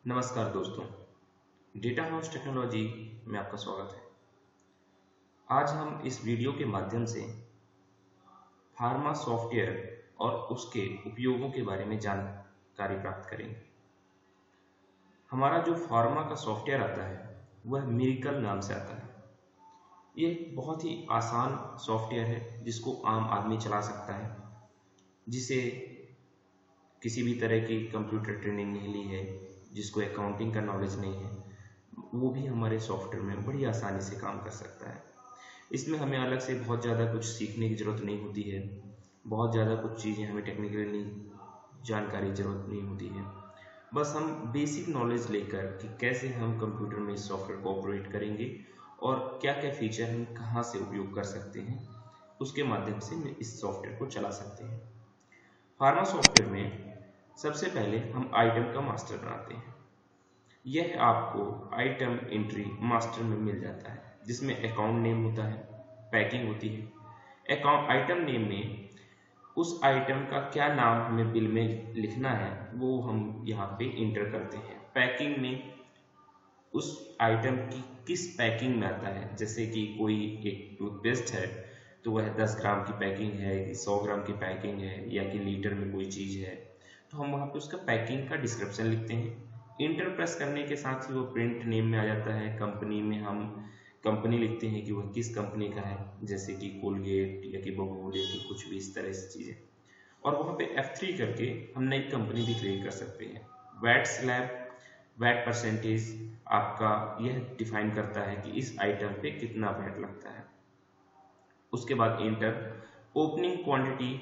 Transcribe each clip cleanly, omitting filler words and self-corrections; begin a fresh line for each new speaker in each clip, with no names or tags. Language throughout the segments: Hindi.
नमस्कार दोस्तों, डेटा हाउस टेक्नोलॉजी में आपका स्वागत है। आज हम इस वीडियो के माध्यम से फार्मा सॉफ्टवेयर और उसके उपयोगों के बारे में जानकारी प्राप्त करेंगे। हमारा जो फार्मा का सॉफ्टवेयर आता है वह मिरेकल नाम से आता है। ये बहुत ही आसान सॉफ्टवेयर है जिसको आम आदमी चला सकता है, जिसे किसी भी तरह की कंप्यूटर ट्रेनिंग नहीं ली है, जिसको अकाउंटिंग का नॉलेज नहीं है, वो भी हमारे सॉफ्टवेयर में बड़ी आसानी से काम कर सकता है। इसमें हमें अलग से बहुत ज़्यादा कुछ सीखने की ज़रूरत नहीं होती है, बहुत ज़्यादा कुछ चीज़ें हमें टेक्निकली जानकारी ज़रूरत नहीं होती है। बस हम बेसिक नॉलेज लेकर कि कैसे हम कंप्यूटर में इस सॉफ्टवेयर को ऑपरेट करेंगे और क्या क्या फीचर हम कहाँ से उपयोग कर सकते हैं, उसके माध्यम से इस सॉफ्टवेयर को चला सकते हैं। फार्मा सॉफ्टवेयर में सबसे पहले हम आइटम का मास्टर बनाते हैं। यह आपको आइटम एंट्री मास्टर में मिल जाता है, जिसमें अकाउंट नेम होता है, पैकिंग होती है। अकाउंट आइटम नेम में उस आइटम का क्या नाम हमें बिल में लिखना है वो हम यहाँ पे इंटर करते हैं। पैकिंग में उस आइटम की किस पैकिंग में आता है, जैसे कि कोई एक टूथपेस्ट है तो वह 10 ग्राम की पैकिंग है, 100 ग्राम की पैकिंग है, या कि लीटर में कोई चीज़ है, तो हम वहाँ पे उसका पैकिंग का डिस्क्रिप्शन लिखते हैं। इंटर प्रेस करने के साथ ही वो प्रिंट नेम में आ जाता है। कंपनी में हम कंपनी लिखते हैं कि वह किस कंपनी का है, जैसे कि कोलगेट या कि बबूल या कि कुछ भी इस तरह से चीज़ें। और वहाँ पे F3 करके हम नई कंपनी भी क्रिएट कर सकते हैं। वैट स्लैब, वैट परसेंटेज आपका यह डिफाइन करता है कि इस आइटम पे कितना वैट लगता है। उसके बाद इंटर ओपनिंग क्वांटिटी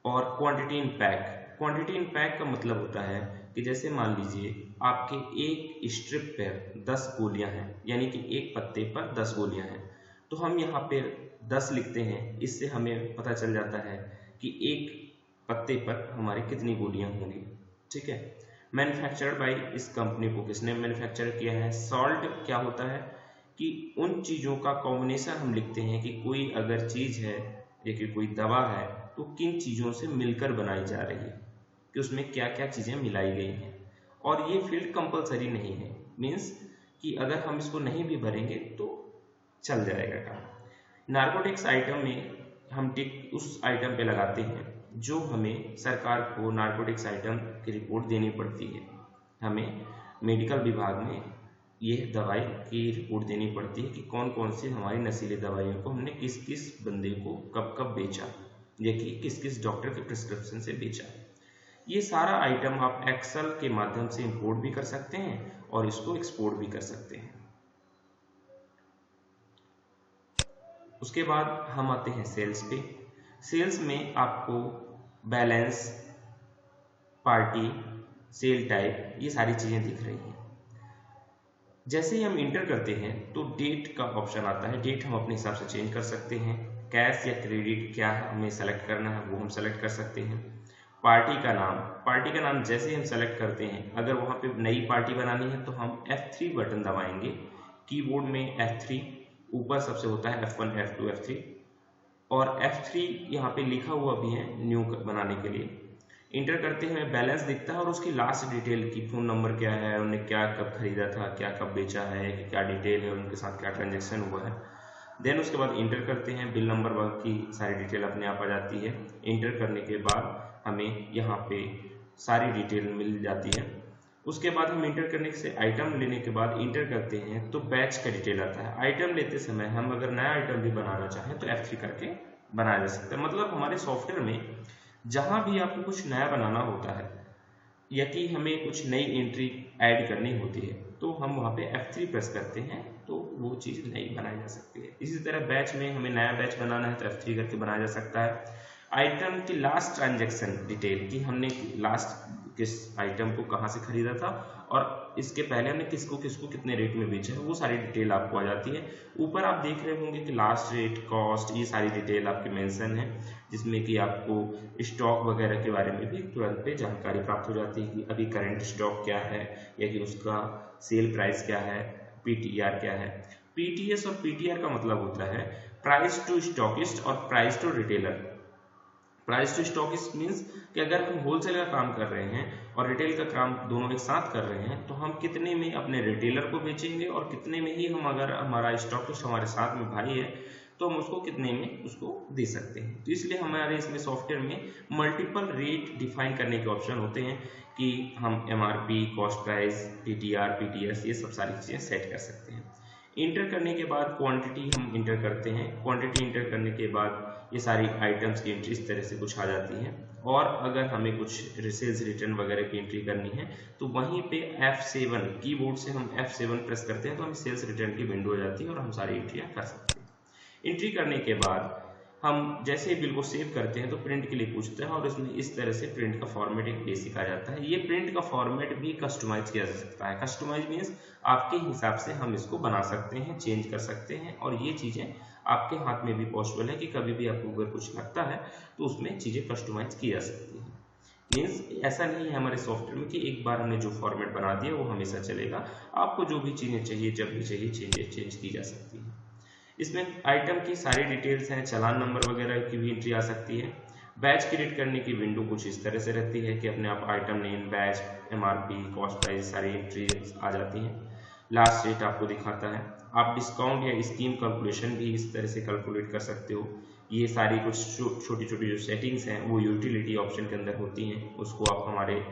और quantity in pack. Quantity in pack का मतलब होता है कि जैसे मान लीजिए आपके एक स्ट्रिप पर 10 गोलियां हैं, यानी कि एक पत्ते पर 10 गोलियां हैं, तो हम यहाँ पे 10 लिखते हैं। इससे हमें पता चल जाता है कि एक पत्ते पर हमारी कितनी गोलियां होंगी। ठीक है। मैन्युफैक्चर्ड बाय, इस कंपनी को किसने मैन्युफैक्चर किया है। सॉल्ट क्या होता है कि उन चीज़ों का कॉम्बिनेशन हम लिखते हैं कि कोई अगर चीज़ है या कि कोई दवा है तो किन चीज़ों से मिलकर बनाई जा रही है, कि उसमें क्या क्या चीज़ें मिलाई गई हैं। और ये फील्ड कंपलसरी नहीं है, मीन्स कि अगर हम इसको नहीं भी भरेंगे तो चल जाएगा काम। नार्कोटिक्स आइटम में हम टिक उस आइटम पे लगाते हैं जो हमें सरकार को नार्कोटिक्स आइटम की रिपोर्ट देनी पड़ती है। हमें मेडिकल विभाग में यह दवाई की रिपोर्ट देनी पड़ती है कि कौन कौन सी हमारी नशीली दवाइयों को हमने किस किस बंदे को कब कब बेचा, या कि किस किस डॉक्टर के प्रिस्क्रिप्शन से बेचा। ये सारा आइटम आप एक्सेल के माध्यम से इंपोर्ट भी कर सकते हैं और इसको एक्सपोर्ट भी कर सकते हैं। उसके बाद हम आते हैं सेल्स पे। सेल्स में आपको बैलेंस, पार्टी, सेल टाइप, ये सारी चीज़ें दिख रही हैं। जैसे ही हम इंटर करते हैं तो डेट का ऑप्शन आता है। डेट हम अपने हिसाब से चेंज कर सकते हैं। कैश या क्रेडिट क्या हमें सेलेक्ट करना है वो हम सेलेक्ट कर सकते हैं। पार्टी का नाम जैसे ही हम सेलेक्ट करते हैं, अगर वहाँ पे नई पार्टी बनानी है तो हम F3 बटन दबाएंगे। कीबोर्ड में F3, ऊपर सबसे होता है F1, F2, F3, और F3 यहाँ पे लिखा हुआ भी है न्यू बनाने के लिए। इंटर करते हैं, हमें बैलेंस दिखता है और उसकी लास्ट डिटेल की फ़ोन नंबर क्या है, उन्होंने क्या कब खरीदा था, क्या कब बेचा है, कि क्या डिटेल है, उनके साथ क्या ट्रांजेक्शन हुआ है। देन उसके बाद इंटर करते हैं, बिल नंबर बाकी सारी डिटेल अपने आप आ जाती है। इंटर करने के बाद हमें यहाँ पे सारी डिटेल मिल जाती है। उसके बाद हम इंटर करने से आइटम लेने के बाद इंटर करते हैं तो बैच का डिटेल आता है। आइटम लेते समय हम अगर नया आइटम भी बनाना चाहें तो F3 करके बनाया जा सकता है। मतलब हमारे सॉफ्टवेयर में जहाँ भी आपको कुछ नया बनाना होता है या कि हमें कुछ नई एंट्री ऐड करनी होती है तो हम वहाँ पे F3 प्रेस करते हैं तो वो चीज़ नई बनाई जा सकती है। इसी तरह बैच में हमें नया बैच बनाना है तो F3 करके बनाया जा सकता है। आइटम की लास्ट ट्रांजैक्शन डिटेल कि हमने लास्ट किस आइटम को कहाँ से खरीदा था और इसके पहले हमने किसको किसको कितने रेट में बेचा है, वो सारी डिटेल आपको आ जाती है। ऊपर आप देख रहे होंगे कि लास्ट रेट, कॉस्ट, ये सारी डिटेल आपकी मेंशन है, जिसमें कि आपको स्टॉक वगैरह के बारे में भी तुरंत पे जानकारी प्राप्त हो जाती है कि अभी करंट स्टॉक क्या है या कि उसका सेल प्राइस क्या है, PTR क्या है। PTS और PTR का मतलब होता है प्राइस टू स्टॉकिस्ट और price to retailer. Price to stockist means कि अगर हम होलसेल का काम कर रहे हैं और रिटेल का काम दोनों एक साथ कर रहे हैं, तो हम कितने में अपने रिटेलर को बेचेंगे और कितने में ही हम, अगर हमारा स्टॉकिस्ट हमारे साथ में भाई है तो हम उसको कितने में उसको दे सकते हैं। तो इसलिए हमारे इसमें सॉफ्टवेयर में मल्टीपल रेट डिफाइन करने के ऑप्शन होते हैं कि हम MRP, cost price, PTR, PTS, ये सब सारी चीज़ें सेट कर सकते हैं। इंटर करने के बाद क्वांटिटी हम इंटर करते हैं। क्वांटिटी इंटर करने के बाद ये सारी आइटम्स की एंट्री इस तरह से कुछ आ जाती है। और अगर हमें कुछ सेल्स रिटर्न वगैरह की एंट्री करनी है तो वहीं पे F7 कीबोर्ड से हम F7 प्रेस करते हैं तो हमें सेल्स रिटर्न की विंडो हो जाती है और हम सारी एंट्रियां कर सकते हैं। एंट्री करने के बाद हम जैसे बिल को सेव करते हैं तो प्रिंट के लिए पूछता है और इसमें इस तरह से प्रिंट का फॉर्मेट एक बेसिक आ जाता है। ये प्रिंट का फॉर्मेट भी कस्टमाइज किया जा सकता है। कस्टमाइज मीन्स आपके हिसाब से हम इसको बना सकते हैं, चेंज कर सकते हैं, और ये चीज़ें आपके हाथ में भी पॉसिबल है कि कभी भी आपको अगर कुछ लगता है तो उसमें चीज़ें कस्टमाइज की जा सकती हैं। मीन्स ऐसा नहीं है हमारे सॉफ्टवेयर में कि एक बार हमने जो फॉर्मेट बना दिया वो हमेशा चलेगा। आपको जो भी चीज़ें चाहिए, जब भी चाहिए, चेंज की जा सकती है। इसमें आइटम की सारी डिटेल्स हैं, चालान नंबर वगैरह की भी एंट्री आ सकती है। बैच क्रिएट करने की विंडो कुछ इस तरह से रहती है कि अपने आप item name, batch, MRP, cost price, सारी एंट्री आ जाती हैं। लास्ट रेट आपको दिखाता है। आप डिस्काउंट या स्कीम कैलकुलेशन भी इस तरह से कैलकुलेट कर सकते हो। ये सारी कुछ छोटी छोटी जो सेटिंग्स हैं वो यूटिलिटी ऑप्शन के अंदर होती हैं, उसको आप हमारे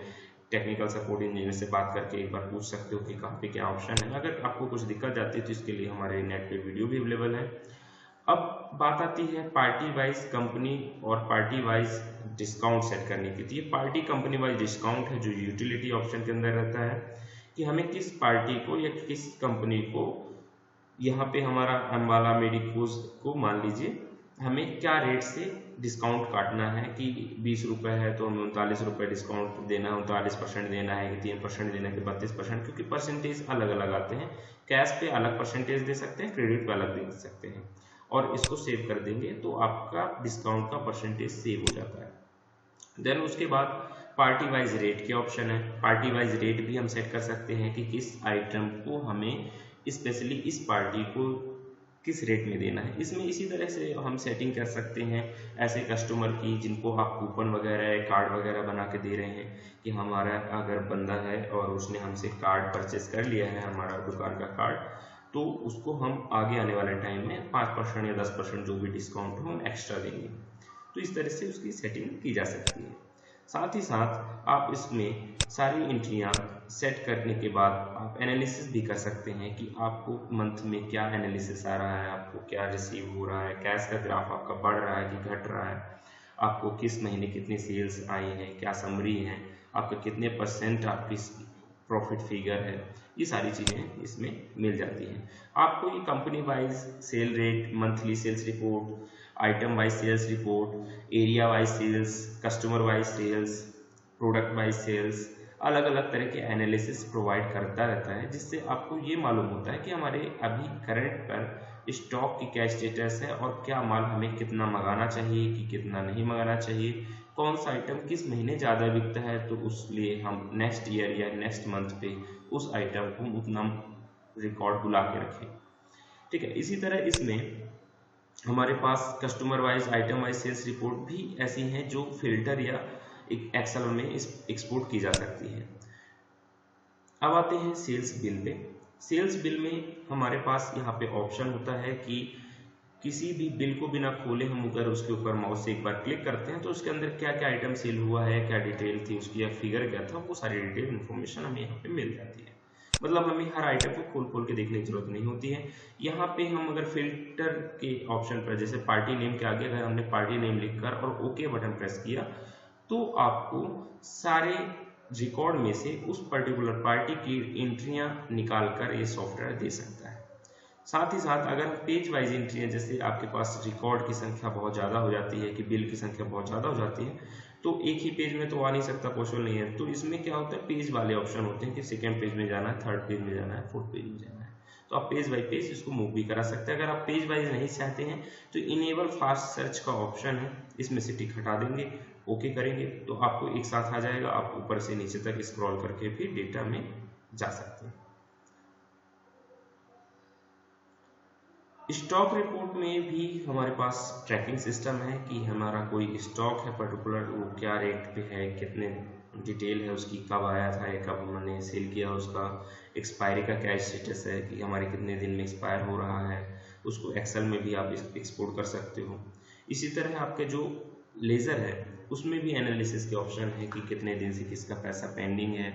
टेक्निकल सपोर्ट इंजीनियर से बात करके एक बार पूछ सकते हो कि कहाँ पे क्या ऑप्शन है। अगर आपको कुछ दिक्कत जाती है तो इसके लिए हमारे नेट पे वीडियो भी अवेलेबल है। अब बात आती है पार्टी वाइज कंपनी और पार्टी वाइज डिस्काउंट सेट करने की। तो ये पार्टी कंपनी वाइज डिस्काउंट है जो यूटिलिटी ऑप्शन के अंदर रहता है कि हमें किस पार्टी को या किस कंपनी को, यहाँ पे हमारा अम्बाला मेडिकोज को मान लीजिए, हमें क्या रेट से डिस्काउंट काटना है कि 20 रुपये है तो हमें 39 रुपये डिस्काउंट देना है, 39% देना है कि 3% देना है कि 32%, क्योंकि परसेंटेज अलग अलग आते हैं। कैश पे अलग परसेंटेज दे सकते हैं, क्रेडिट पे अलग दे सकते हैं, और इसको सेव कर देंगे तो आपका डिस्काउंट का परसेंटेज सेव हो जाता है। देन उसके बाद पार्टी वाइज रेट के ऑप्शन है। पार्टी वाइज रेट भी हम सेट कर सकते हैं कि किस आइटम को हमें स्पेशली इस पार्टी को किस रेट में देना है। इसमें इसी तरह से हम सेटिंग कर सकते हैं ऐसे कस्टमर की जिनको आप कूपन वगैरह, कार्ड वगैरह बना के दे रहे हैं कि हमारा अगर बंदा है और उसने हमसे कार्ड परचेस कर लिया है, हमारा दुकान का कार्ड, तो उसको हम आगे आने वाले टाइम में 5% या 10% जो भी डिस्काउंट हो हम एक्स्ट्रा देंगे। तो इस तरह से उसकी सेटिंग की जा सकती है। साथ ही साथ आप इसमें सारी एंट्रियां सेट करने के बाद आप एनालिसिस भी कर सकते हैं कि आपको मंथ में क्या एनालिसिस आ रहा है, आपको क्या रिसीव हो रहा है, कैश का ग्राफ आपका बढ़ रहा है कि घट रहा है, आपको किस महीने कितनी सेल्स आई हैं, क्या समरी है, आपका कितने % आपकी प्रॉफिट फिगर है, ये सारी चीज़ें इसमें मिल जाती हैं। आपको ये company wise sale rate, monthly sales report, item wise sales report, area wise sales, customer wise sales, product wise sales, अलग अलग तरह के एनालिसिस प्रोवाइड करता रहता है, जिससे आपको ये मालूम होता है कि हमारे अभी करंट पर स्टॉक की क्या स्टेटस है और क्या माल हमें कितना मंगाना चाहिए कि कितना नहीं मंगाना चाहिए, कौन सा आइटम किस महीने ज़्यादा बिकता है तो उस लिए हम नेक्स्ट ईयर या नेक्स्ट मंथ पे उस आइटम को उतना रिकॉर्ड बुला के रखें। ठीक है, इसी तरह इसमें हमारे पास customer wise, item wise sales report भी ऐसी हैं जो फिल्टर या एक एक्सेल में एक्सपोर्ट की जा सकती है। अब आते हैं सेल्स बिल पे। सेल्स बिल में हमारे पास यहाँ पे ऑप्शन होता है कि किसी भी बिल को बिना खोले हम अगर उसके ऊपर माउस से एक बार क्लिक करते हैं तो उसके अंदर क्या क्या आइटम सेल हुआ है, क्या डिटेल थी उसकी या फिगर क्या था, वो सारी डिटेल इन्फॉर्मेशन हमें यहाँ पे मिल जाती है। मतलब हमें हर आइटम को खोल खोल के देखने की जरूरत नहीं होती है। यहाँ पे हम अगर फिल्टर के ऑप्शन पर, जैसे पार्टी नेम के आगे अगर हमने पार्टी नेम लिखकर और ओके बटन प्रेस किया तो आपको सारे रिकॉर्ड में से उस पर्टिकुलर पार्टी की एंट्रियां निकालकर ये सॉफ्टवेयर दे सकता है। साथ ही साथ अगर पेज वाइज एंट्री है, जैसे आपके पास रिकॉर्ड की संख्या बहुत ज़्यादा हो जाती है कि बिल की संख्या बहुत ज़्यादा हो जाती है, तो एक ही पेज में तो आ नहीं सकता, पॉसिबल नहीं है। तो इसमें क्या होता है, पेज वाले ऑप्शन होते हैं कि सेकेंड पेज में जाना है, थर्ड पेज में जाना है, फोर्थ पेज में जाना है, तो आप पेज बाई पेज इसको मूव भी करा सकते हैं। अगर आप पेज वाइज नहीं चाहते हैं तो इनेबल फास्ट सर्च का ऑप्शन है, इसमें से टिक हटा देंगे, ओके करेंगे तो आपको एक साथ आ जाएगा। आप ऊपर से नीचे तक स्क्रॉल करके भी डेटा में जा सकते हैं। स्टॉक रिपोर्ट में भी हमारे पास ट्रैकिंग सिस्टम है कि हमारा कोई स्टॉक है पर्टिकुलर, वो क्या रेट पे है, कितने डिटेल है उसकी, कब आया था या कब हमने सेल किया, उसका एक्सपायरी का क्या स्टेटस है कि हमारे कितने दिन में एक्सपायर हो रहा है, उसको एक्सेल में भी आप एक्सपोर्ट कर सकते हो। इसी तरह आपके जो लेज़र है उसमें भी एनालिसिस के ऑप्शन है कि कितने दिन से किसका पैसा पेंडिंग है,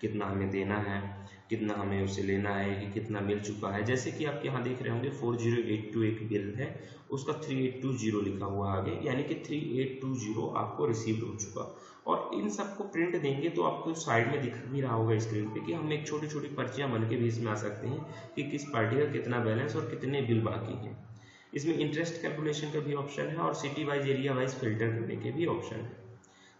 कितना हमें देना है, कितना हमें उससे लेना है, कि कितना मिल चुका है। जैसे कि आप यहाँ देख रहे होंगे 4082 एक बिल है, उसका 3820 लिखा हुआ आगे, यानी कि 3820 आपको रिसीव हो चुका। और इन सबको प्रिंट देंगे तो आपको साइड में दिख भी रहा होगा स्क्रीन पे कि हम एक छोटी छोटी पर्चियाँ बन के भी इसमें आ सकते हैं कि किस पार्टी का कितना बैलेंस और कितने बिल बाकी हैं। इसमें इंटरेस्ट कैलकुलेशन का भी ऑप्शन है और city wise area wise filter करने के भी ऑप्शन है।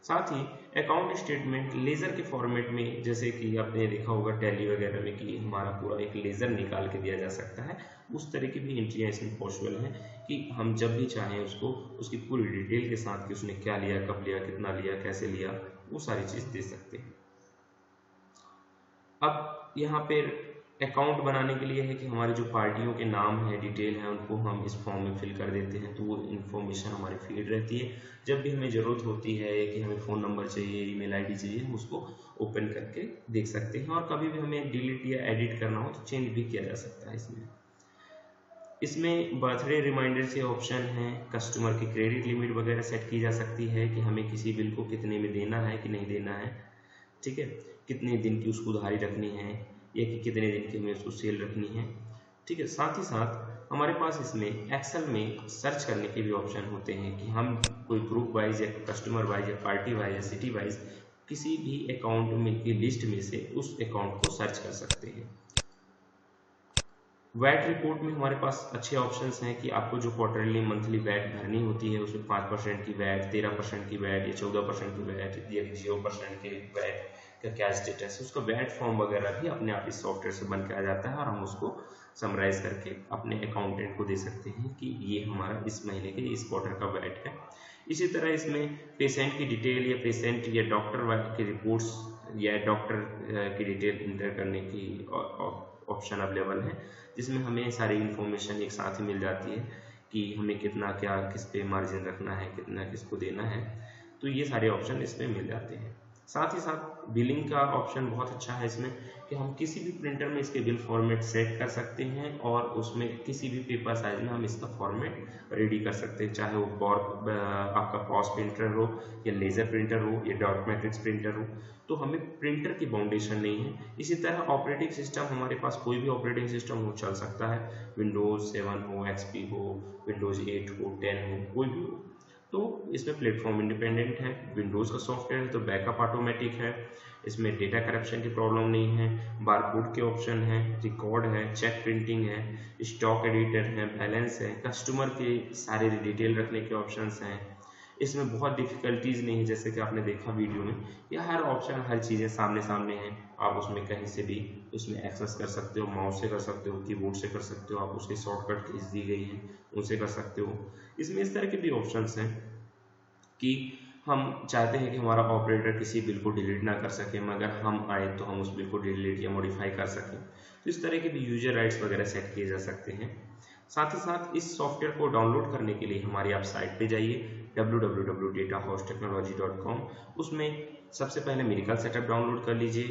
साथ ही अकाउंट स्टेटमेंट लेज़र के फॉर्मेट में, जैसे कि आपने देखा होगा टैली वगैरह में कि हमारा पूरा एक लेज़र निकाल के दिया जा सकता है, उस तरह की भी एंट्रियाँ इसमें पॉसिबल हैं कि हम जब भी चाहें उसको उसकी पूरी डिटेल के साथ कि उसने क्या लिया, कब लिया, कितना लिया, कैसे लिया, वो सारी चीज़ दे सकते हैं। अब यहाँ पर अकाउंट बनाने के लिए है कि हमारे जो पार्टियों के नाम है, डिटेल है, उनको हम इस फॉर्म में फिल कर देते हैं तो वो इन्फॉर्मेशन हमारी फीड रहती है। जब भी हमें ज़रूरत होती है कि हमें फ़ोन नंबर चाहिए, ईमेल आईडी चाहिए, हम उसको ओपन करके देख सकते हैं। और कभी भी हमें डिलीट या एडिट करना हो तो चेंज भी किया जा सकता है। इसमें बर्थडे रिमाइंडर से ऑप्शन है, कस्टमर की क्रेडिट लिमिट वगैरह सेट की जा सकती है कि हमें किसी बिल को कितने में देना है कि नहीं देना है, ठीक है, कितने दिन की उसको उधारी रखनी है या कि कितने दिन की हमें उसको सेल रखनी है, ठीक है। साथ ही साथ हमारे पास इसमें एक्सेल में सर्च करने के भी ऑप्शन होते हैं कि हम कोई ग्रुप वाइज या कस्टमर वाइज या पार्टी वाइज या सिटी वाइज किसी भी अकाउंट में की लिस्ट में से उस अकाउंट को सर्च कर सकते हैं। वैट रिपोर्ट में हमारे पास अच्छे ऑप्शंस हैं कि आपको जो क्वार्टरली मंथली वैट भरनी होती है उसमें 5% की वैट, 13% की वैट या 14% की वैट या 0% के वैट का क्या स्टेटस है, उसका वैट फॉर्म वगैरह भी अपने आप इस सॉफ्टवेयर से बन के आ जाता है और हम उसको समराइज करके अपने अकाउंटेंट को दे सकते हैं कि ये हमारा इस महीने के इस क्वार्टर का वैट है। इसी तरह इसमें पेशेंट की डिटेल या पेशेंट या डॉक्टर की रिपोर्ट्स या डॉक्टर की डिटेल इंटर करने की ऑप्शन अवेलेबल है, जिसमें हमें सारी इन्फॉर्मेशन एक साथ ही मिल जाती है कि हमें कितना क्या किस पे मार्जिन रखना है, कितना किसको देना है, तो ये सारे ऑप्शन इसमें मिल जाते हैं। साथ ही साथ बिलिंग का ऑप्शन बहुत अच्छा है इसमें कि हम किसी भी प्रिंटर में इसके बिल फॉर्मेट सेट कर सकते हैं और उसमें किसी भी पेपर साइज में हम इसका फॉर्मेट रेडी कर सकते हैं, चाहे वो आपका पॉस प्रिंटर हो या लेज़र प्रिंटर हो या डॉट मैट्रिक्स प्रिंटर हो, तो हमें प्रिंटर की बाउंडेशन नहीं है। इसी तरह ऑपरेटिंग सिस्टम, हमारे पास कोई भी ऑपरेटिंग सिस्टम हो चल सकता है, विंडोज़ 7 हो, एक्सपी हो, विंडोज़ 8 हो, 10 हो, कोई भी हो, तो इसमें प्लेटफॉर्म इंडिपेंडेंट है। विंडोज़ का सॉफ्टवेयर है तो बैकअप ऑटोमेटिक है, इसमें डेटा करप्शन की प्रॉब्लम नहीं है, बारकोड के ऑप्शन है, रिकॉर्ड है, चेक प्रिंटिंग है, स्टॉक एडिटर है, बैलेंस है, कस्टमर के सारे डिटेल रखने के ऑप्शंस हैं। इसमें बहुत डिफिकल्टीज नहीं है, जैसे कि आपने देखा वीडियो में, यह हर ऑप्शन हर चीज़ें सामने सामने हैं। आप उसमें कहीं से भी उसमें एक्सेस कर सकते हो, माउस से कर सकते हो, कीबोर्ड से कर सकते हो, आप उसके शॉर्टकट कीज दी गई हैं उनसे कर सकते हो। इसमें इस तरह के भी ऑप्शंस हैं कि हम चाहते हैं कि हमारा ऑपरेटर किसी बिल को डिलीट ना कर सके, मगर हम आए तो हम उस बिल को डिलीट या मॉडिफाई कर सकें, तो इस तरह के भी यूजर राइट्स वगैरह सेट किए जा सकते हैं। साथ ही साथ इस सॉफ्टवेयर को डाउनलोड करने के लिए हमारी आप साइट पे जाइए www.datahoustetechnology.com। उसमें सबसे पहले मेडिकल सेटअप डाउनलोड कर लीजिए,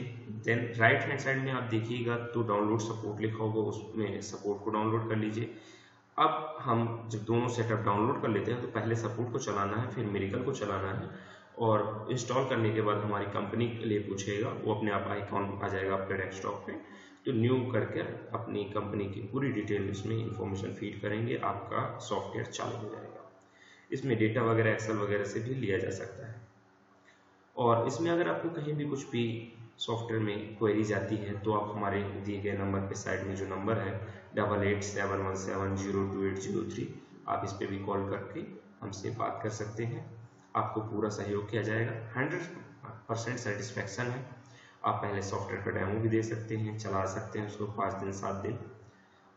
देन राइट हैंड साइड में आप देखिएगा तो डाउनलोड सपोर्ट लिखा होगा, उसमें सपोर्ट को डाउनलोड कर लीजिए। अब हम जब दोनों सेटअप डाउनलोड कर लेते हैं तो पहले सपोर्ट को चलाना है, फिर मेडिकल को चलाना है, और इंस्टॉल करने के बाद हमारी कंपनी के लिए पूछेगा, वो अपने आप आइकॉन आ जाएगा आपके डेस्कटॉप पे, तो न्यू करके अपनी कंपनी की पूरी डिटेल इसमें इंफॉर्मेशन फीड करेंगे, आपका सॉफ्टवेयर चालू हो जाएगा। इसमें डेटा वगैरह एक्सेल वगैरह से भी लिया जा सकता है। और इसमें अगर आपको कहीं भी कुछ भी सॉफ्टवेयर में क्वेरीज आती है तो आप हमारे दिए गए नंबर पे साइड में जो नंबर है 887117028003, आप इस पे भी कॉल करके हमसे बात कर सकते हैं, आपको पूरा सहयोग किया जाएगा। 100% सेटिस्फैक्शन है। आप पहले सॉफ्टवेयर का डेमो भी दे सकते हैं, चला सकते हैं उसको 5 दिन 7 दिन,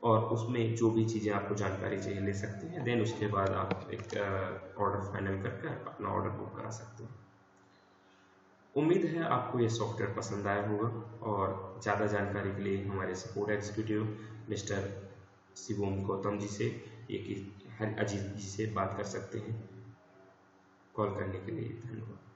और उसमें जो भी चीज़ें आपको जानकारी चाहिए ले सकते हैं। देन उसके बाद आप एक ऑर्डर फाइनल करके अपना ऑर्डर बुक करा सकते हैं। उम्मीद है आपको ये सॉफ्टवेयर पसंद आया होगा, और ज़्यादा जानकारी के लिए हमारे support executive mister Shivam Gautam ji से या कि अजीत जी से बात कर सकते हैं। कॉल करने के लिए धन्यवाद।